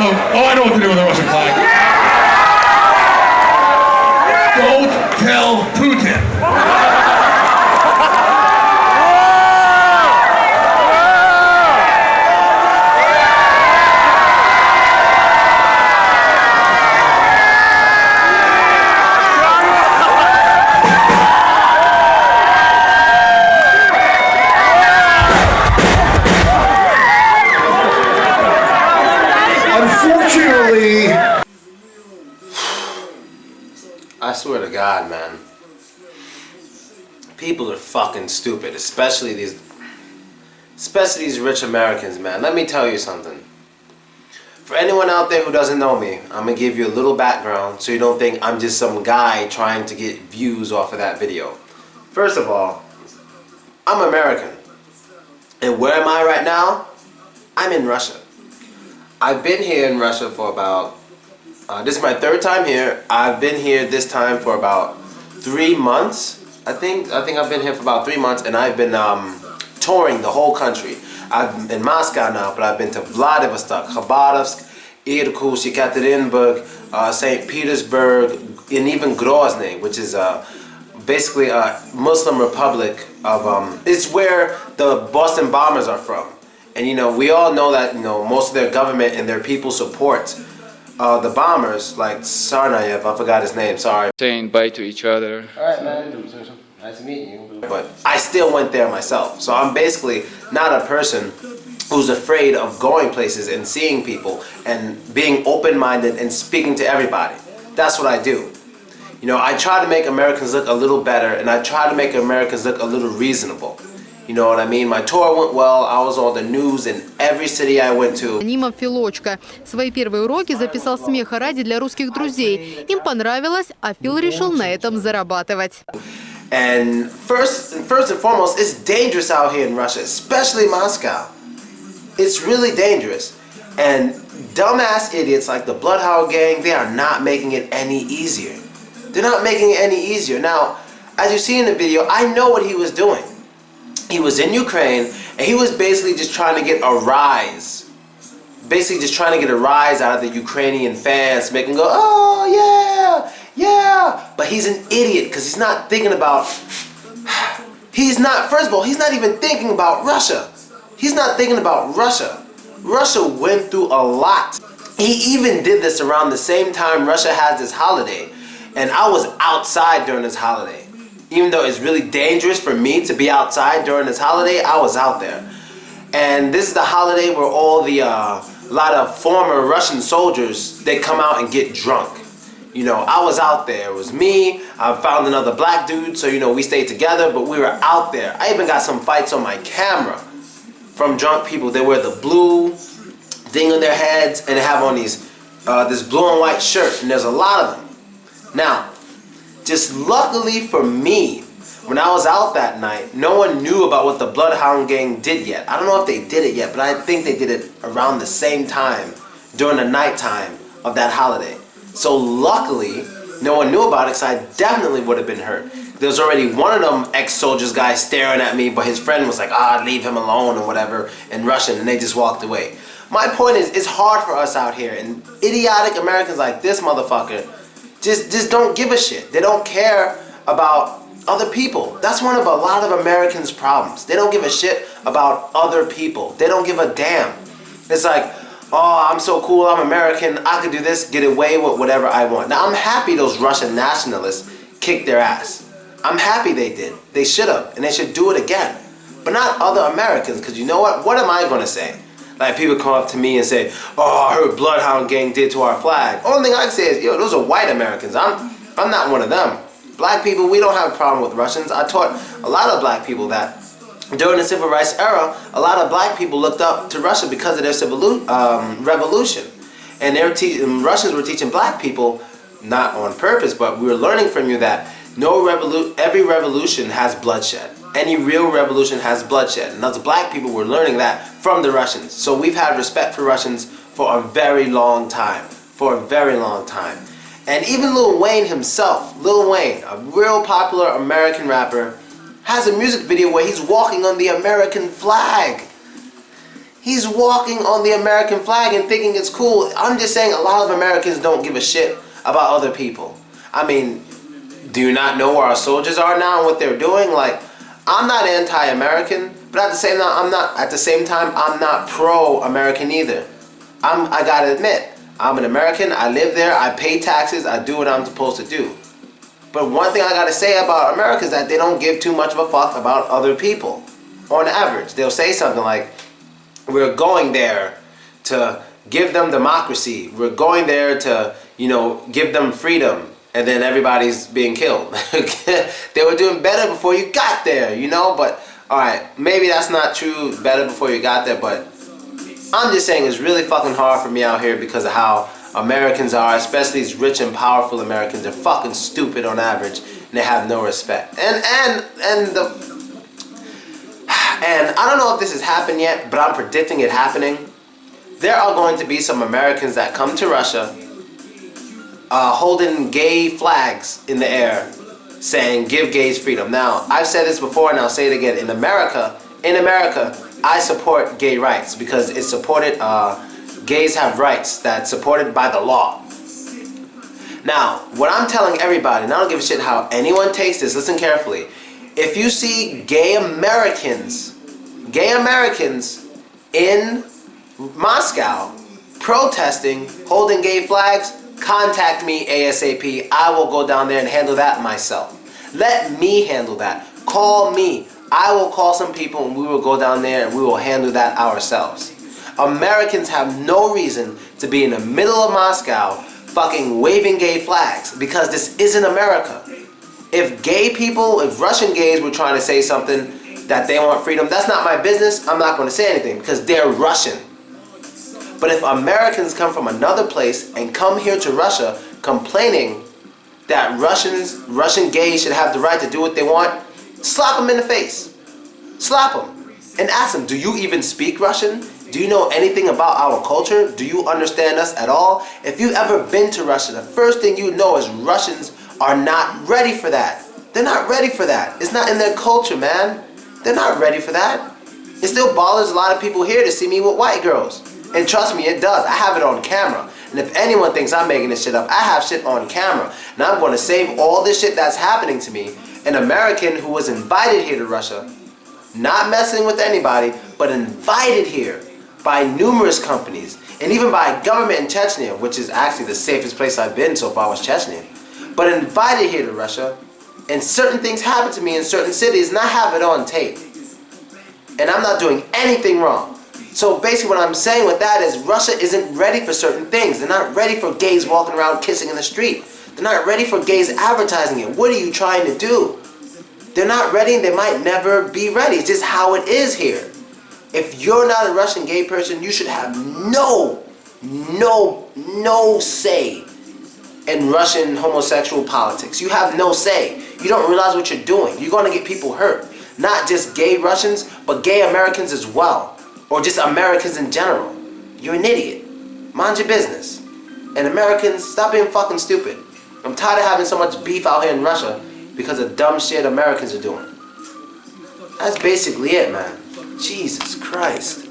Oh, I know what to do with the Russian flag. Don't tell Putin. Unfortunately, I swear to God, man. People are fucking stupid, especially these rich Americans, man. Let me tell you something. For anyone out there who doesn't know me, I'm gonna give you a little background so you don't think I'm just some guy trying to get views off of that video. First of all, I'm American. And where am I right now? I'm in Russia. I've been here in Russia for about, this is my third time here. I've been here this time for about 3 months. I think I've been here for about 3 months, and I've been touring the whole country. I'm in Moscow now, but I've been to Vladivostok, Khabarovsk, Irkutsk, Yekaterinburg, St. Petersburg, and even Grozny, which is basically a Muslim republic of, it's where the Boston bombers are from. And you know, we all know that, you know, most of their government and their people support the bombers, like Tsarnaev, I forgot his name, sorry. Saying bye to each other. Alright, man, nice to meet you. But I still went there myself, so I'm basically not a person who's afraid of going places and seeing people and being open-minded and speaking to everybody. That's what I do. You know, I try to make Americans look a little better, and I try to make Americans look a little reasonable. You know what I mean? My tour went well. I was on the news in every city I went to. Philochko. Свои первые уроки записал смеха ради для русских друзей. Им понравилось, а Фил решил на этом зарабатывать. And first and foremost, it's dangerous out here in Russia, especially Moscow. It's really dangerous. And dumbass idiots like the Bloodhoung Gang, they are not making it any easier. They're not making it any easier. Now, as you see in the video, I know what he was doing. He was in Ukraine, and he was basically just trying to get a rise. Basically just trying to get a rise out of the Ukrainian fans, make them go, oh yeah, yeah. But he's an idiot, because he's not thinking about, first of all, he's not even thinking about Russia. He's not thinking about Russia. Russia went through a lot. He even did this around the same time Russia has this holiday. And I was outside during this holiday. Even though it's really dangerous for me to be outside during this holiday, I was out there. And this is the holiday where all the, lot of former Russian soldiers, they come out and get drunk. You know, I was out there. It was me. I found another black dude, so you know, we stayed together, but we were out there. I even got some fights on my camera from drunk people. They wear the blue thing on their heads and they have on these, this blue and white shirt, and there's a lot of them. Now, just luckily for me, when I was out that night, no one knew about what the Bloodhoung Gang did yet. I don't know if they did it yet, but I think they did it around the same time, during the nighttime of that holiday. So luckily, no one knew about it, because I definitely would have been hurt. There was already one of them ex-soldiers guys staring at me, but his friend was like, leave him alone or whatever, in Russian, and they just walked away. My point is, it's hard for us out here, and idiotic Americans like this motherfucker just don't give a shit. They don't care about other people. That's one of a lot of Americans' problems. They don't give a shit about other people. They don't give a damn. It's like, oh, I'm so cool, I'm American, I could do this, get away with whatever I want. Now, I'm happy those Russian nationalists kicked their ass. I'm happy they did. They should have, and they should do it again. But not other Americans, because you know what? What am I going to say? Like, people come up to me and say, oh, I heard Bloodhoung Gang did to our flag. Only thing I can say is, yo, those are white Americans. I'm not one of them. Black people, we don't have a problem with Russians. I taught a lot of black people that during the civil rights era, a lot of black people looked up to Russia because of their civil revolution. And Russians were teaching black people, not on purpose, but we were learning from you that every revolution has bloodshed. Any real revolution has bloodshed. And us black people were learning that from the Russians. So we've had respect for Russians for a very long time. For a very long time. And even Lil Wayne himself, Lil Wayne, a real popular American rapper, has a music video where he's walking on the American flag. He's walking on the American flag and thinking it's cool. I'm just saying a lot of Americans don't give a shit about other people. I mean, do you not know where our soldiers are now and what they're doing? Like, I'm not anti-American, but at the same time, I'm not pro-American either. I gotta admit, I'm an American, I live there, I pay taxes, I do what I'm supposed to do. But one thing I gotta say about America is that they don't give too much of a fuck about other people. On average, they'll say something like, we're going there to give them democracy. We're going there to, give them freedom. And then everybody's being killed. They were doing better before you got there, But, alright, maybe that's not true, better before you got there, but I'm just saying it's really fucking hard for me out here because of how Americans are, especially these rich and powerful Americans. They're fucking stupid on average, and they have no respect. And I don't know if this has happened yet, but I'm predicting it happening. There are going to be some Americans that come to Russia holding gay flags in the air saying, give gays freedom. Now, I've said this before and I'll say it again. In America, I support gay rights because it's supported, gays have rights that's supported by the law. Now, what I'm telling everybody, and I don't give a shit how anyone takes this, listen carefully. If you see gay Americans in Moscow protesting, holding gay flags, contact me ASAP. I will go down there and handle that myself. Let me handle that. Call me. I will call some people and we will go down there and we will handle that ourselves. Americans have no reason to be in the middle of Moscow fucking waving gay flags because this isn't America. If Russian gays were trying to say something that they want freedom, that's not my business. I'm not going to say anything because they're Russian. But if Americans come from another place and come here to Russia complaining that Russian gays should have the right to do what they want, slap them in the face. Slap them. And ask them, do you even speak Russian? Do you know anything about our culture? Do you understand us at all? If you've ever been to Russia, the first thing you know is Russians are not ready for that. They're not ready for that. It's not in their culture, man. They're not ready for that. It still bothers a lot of people here to see me with white girls. And trust me, it does. I have it on camera. And if anyone thinks I'm making this shit up, I have shit on camera. And I'm going to save all this shit that's happening to me. An American who was invited here to Russia, not messing with anybody, but invited here by numerous companies. And even by government in Chechnya, which is actually the safest place I've been so far was Chechnya. But invited here to Russia, and certain things happen to me in certain cities, and I have it on tape. And I'm not doing anything wrong. So basically what I'm saying with that is Russia isn't ready for certain things. They're not ready for gays walking around kissing in the street. They're not ready for gays advertising it. What are you trying to do? They're not ready and they might never be ready. It's just how it is here. If you're not a Russian gay person, you should have no say in Russian homosexual politics. You have no say. You don't realize what you're doing. You're going to get people hurt. Not just gay Russians, but gay Americans as well. Or just Americans in general. You're an idiot. Mind your business. And Americans, stop being fucking stupid. I'm tired of having so much beef out here in Russia because of dumb shit Americans are doing. That's basically it, man. Jesus Christ.